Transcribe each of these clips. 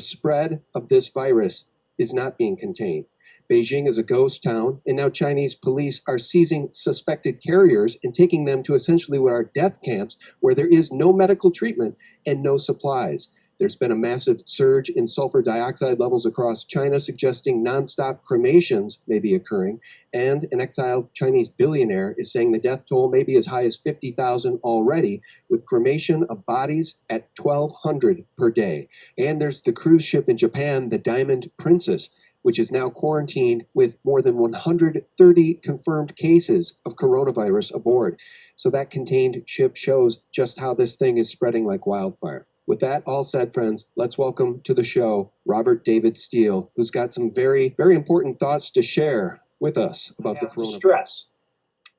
spread of this virus is not being contained. Beijing is a ghost town, and now Chinese police are seizing suspected carriers and taking them to essentially what are death camps where there is no medical treatment and no supplies. There's been a massive surge in sulfur dioxide levels across China, suggesting nonstop cremations may be occurring. And an exiled Chinese billionaire is saying the death toll may be as high as 50,000 already, with cremation of bodies at 1,200 per day. And there's the cruise ship in Japan, the Diamond Princess, which is now quarantined with more than 130 confirmed cases of coronavirus aboard. So that contained ship shows just how this thing is spreading like wildfire. With that all said, friends, let's welcome to the show Robert David Steele, who's got some very, very important thoughts to share with us about the coronavirus. Stress.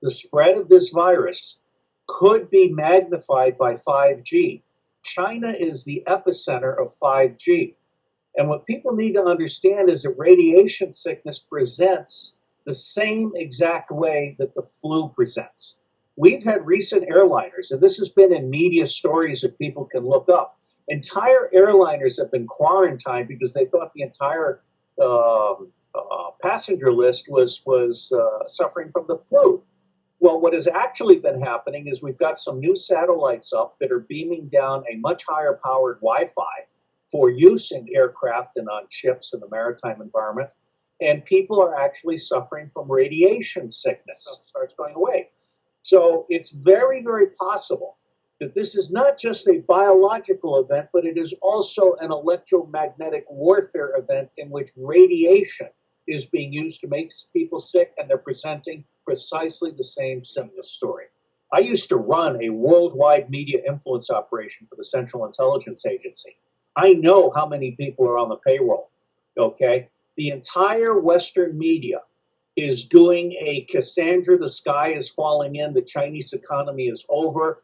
The spread of this virus could be magnified by 5G. China is the epicenter of 5G. And what people need to understand is that radiation sickness presents the same exact way that the flu presents. We've had recent airliners, and this has been in media stories that people can look up. Entire airliners have been quarantined because they thought the entire passenger list was suffering from the flu. Well, what has actually been happening is we've got some new satellites up that are beaming down a much higher powered Wi-Fi for use in aircraft and on ships in the maritime environment. And people are actually suffering from radiation sickness. It starts going away. So it's very, very possible that this is not just a biological event, but it is also an electromagnetic warfare event in which radiation is being used to make people sick, and they're presenting precisely the same symptom story. I used to run a worldwide media influence operation for the Central Intelligence Agency. I know how many people are on the payroll, okay? The entire Western media is doing a Cassandra, the sky is falling in, the Chinese economy is over.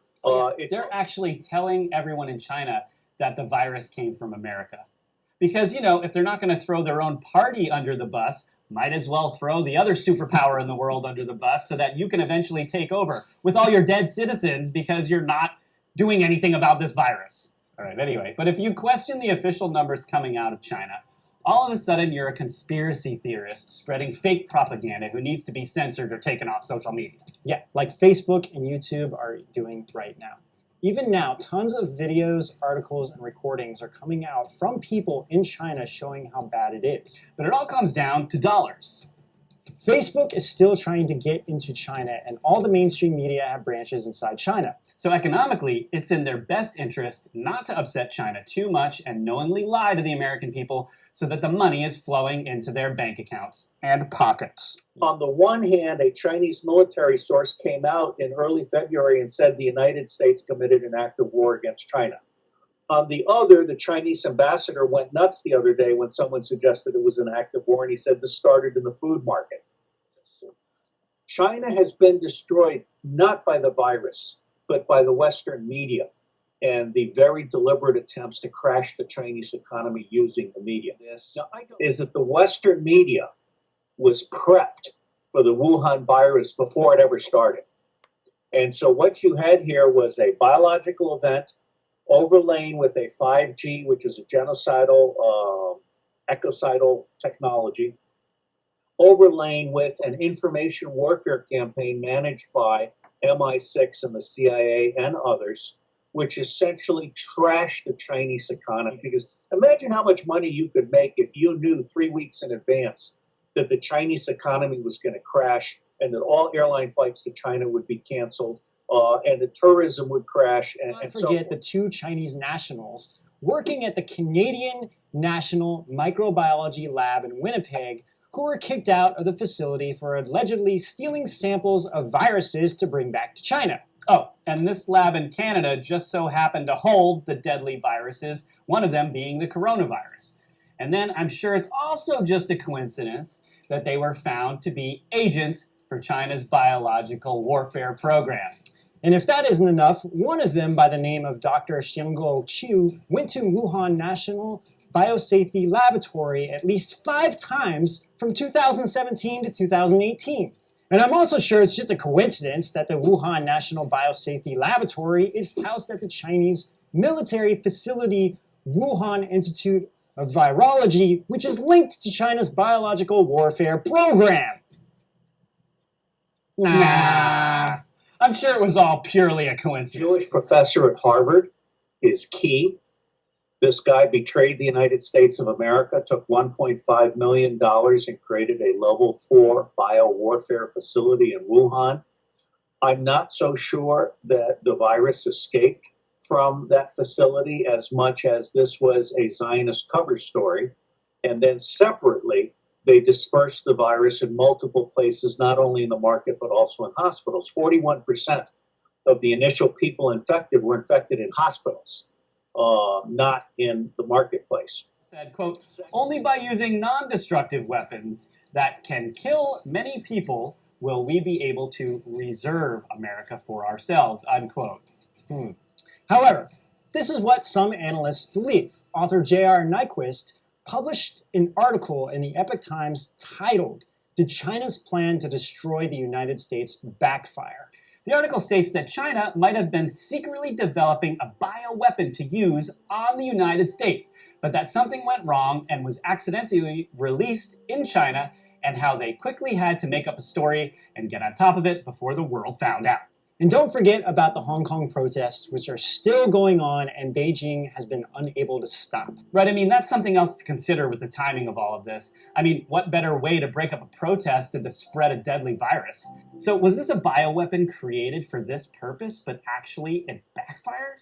They're actually telling everyone in China that the virus came from America. Because, you know, if they're not going to throw their own party under the bus, might as well throw the other superpower in the world under the bus so that you can eventually take over with all your dead citizens because you're not doing anything about this virus. All right, anyway, but if you question the official numbers coming out of China, all of a sudden you're a conspiracy theorist spreading fake propaganda who needs to be censored or taken off social media. Yeah, like Facebook and YouTube are doing right now. Even now, tons of videos, articles, and recordings are coming out from people in China showing how bad it is. But it all comes down to dollars. Facebook is still trying to get into China, and all the mainstream media have branches inside China. So economically, it's in their best interest not to upset China too much and knowingly lie to the American people so that the money is flowing into their bank accounts and pockets. On the one hand, a Chinese military source came out in early February and said the United States committed an act of war against China. On the other, the Chinese ambassador went nuts the other day when someone suggested it was an act of war, and he said this started in the food market. China has been destroyed not by the virus, but by the Western media and the very deliberate attempts to crash the Chinese economy using the media. Now, is that the Western media was prepped for the Wuhan virus before it ever started. And so what you had here was a biological event overlain with a 5G, which is a genocidal, ecocidal technology, overlain with an information warfare campaign managed by MI6 and the CIA and others, which essentially trashed the Chinese economy. Because imagine how much money you could make if you knew 3 weeks in advance that the Chinese economy was going to crash and that all airline flights to China would be canceled and the tourism would crash. And forget the two Chinese nationals working at the Canadian National Microbiology Lab in Winnipeg who were kicked out of the facility for allegedly stealing samples of viruses to bring back to China. Oh, and this lab in Canada just so happened to hold the deadly viruses, one of them being the coronavirus. And then I'm sure it's also just a coincidence that they were found to be agents for China's biological warfare program. And if that isn't enough, one of them by the name of Dr. Xianggo Qiu went to Wuhan National Biosafety Laboratory at least 5 times from 2017 to 2018. And I'm also sure it's just a coincidence that the Wuhan National Biosafety Laboratory is housed at the Chinese military facility Wuhan Institute of virology, which is linked to China's biological warfare program. Nah. I'm sure it was all purely a coincidence. Jewish professor at Harvard is key. This guy betrayed the United States of America, took $1.5 million and created a level 4 biowarfare facility in Wuhan. I'm not so sure that the virus escaped from that facility as much as this was a Zionist cover story. And then separately, they dispersed the virus in multiple places, not only in the market, but also in hospitals. 41% of the initial people infected were infected in hospitals, not in the marketplace. Said, quote, only by using non-destructive weapons that can kill many people will we be able to reserve America for ourselves, unquote. However, this is what some analysts believe. Author J.R. Nyquist published an article in the Epoch Times titled, "Did China's Plan to Destroy the United States Backfire?" The article states that China might have been secretly developing a bioweapon to use on the United States, but that something went wrong and was accidentally released in China, and how they quickly had to make up a story and get on top of it before the world found out. And don't forget about the Hong Kong protests, which are still going on and Beijing has been unable to stop. Right, I mean, that's something else to consider with the timing of all of this. I mean, what better way to break up a protest than to spread a deadly virus? So was this a bioweapon created for this purpose, but actually it backfired?